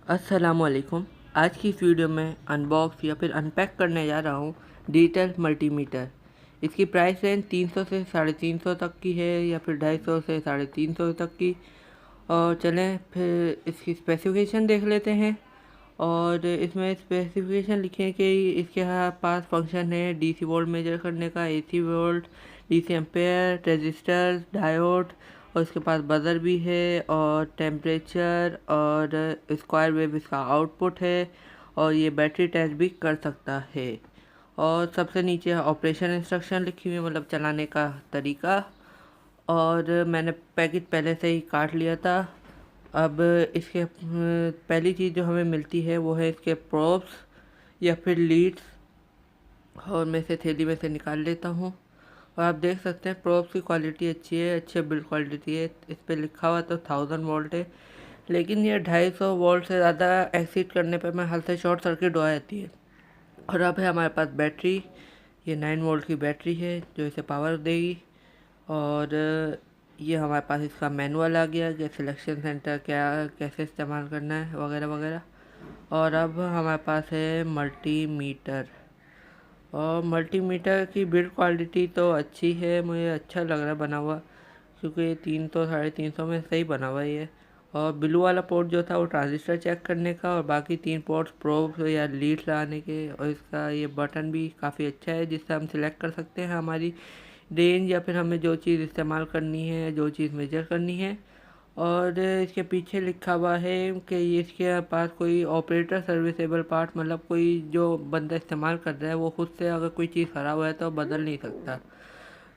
अस्सलामुअलैकुम। आज की इस वीडियो में अनबॉक्स या फिर अनपैक करने जा रहा हूँ डिजिटल मल्टीमीटर। इसकी प्राइस रेंज 300 से 350 तक की है या फिर 250 से 350 तक की। और चलें फिर इसकी स्पेसिफिकेशन देख लेते हैं। और इसमें स्पेसिफिकेशन लिखे कि इसके पास फंक्शन है डीसी वोल्ट मेजर करने का, AC volt, DC ampere, transistor, diode, और इसके पास बजर भी है और टेम्परेचर और स्क्वायर वेव इसका आउटपुट है। और ये बैटरी टेस्ट भी कर सकता है। और सबसे नीचे ऑपरेशन इंस्ट्रक्शन लिखी हुई है, मतलब चलाने का तरीका। और मैंने पैकेट पहले से ही काट लिया था। अब इसके पहली चीज़ जो हमें मिलती है वो है इसके प्रोब्स या फिर लीड्स। और मैं इसे थैली में से निकाल लेता हूँ। और आप देख सकते हैं प्रोब्स की क्वालिटी अच्छी है, अच्छी बिल्ड क्वालिटी है। इस पर लिखा हुआ तो 1000 वोल्ट है, लेकिन ये 250 वोल्ट से ज़्यादा एक्सीड करने पर मैं हल्के से शॉर्ट सर्किट हो जाती है। और अब है हमारे पास बैटरी। ये 9 वोल्ट की बैटरी है जो इसे पावर देगी। और ये हमारे पास इसका मैनुअल आ गया कि सिलेक्शन सेंटर क्या कैसे इस्तेमाल करना है वगैरह वगैरह। और अब हमारे पास है मल्टीमीटर। और मल्टीमीटर की बिल्ड क्वालिटी तो अच्छी है, मुझे अच्छा लग रहा है बना हुआ, क्योंकि ये 300 350 में सही बना हुआ है। और ब्लू वाला पोर्ट जो था वो ट्रांजिस्टर चेक करने का, और बाकी 3 पोर्ट्स प्रोब्स या लीड्स लगाने के। और इसका ये बटन भी काफ़ी अच्छा है जिससे हम सिलेक्ट कर सकते हैं हमारी रेंज या फिर हमें जो चीज़ इस्तेमाल करनी है, जो चीज़ मेजर करनी है। और इसके पीछे लिखा हुआ है कि इसके पास कोई ऑपरेटर सर्विसेबल पार्ट, मतलब कोई जो बंदा इस्तेमाल कर रहा है वो खुद से अगर कोई चीज़ ख़राब है तो बदल नहीं सकता।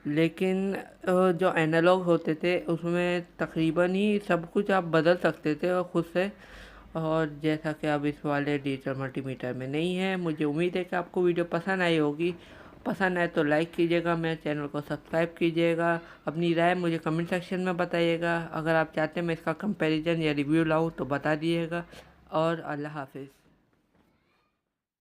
लेकिन जो एनालॉग होते थे उसमें तकरीबन ही सब कुछ आप बदल सकते थे और ख़ुद से। और जैसा कि अब इस वाले डिजिटल मल्टीमीटर में नहीं है। मुझे उम्मीद है कि आपको वीडियो पसंद आई होगी। पसंद आए तो लाइक कीजिएगा, मेरे चैनल को सब्सक्राइब कीजिएगा, अपनी राय मुझे कमेंट सेक्शन में बताइएगा। अगर आप चाहते हैं मैं इसका कंपैरिजन या रिव्यू लाऊं तो बता दिएगा। और अल्लाह हाफिज़।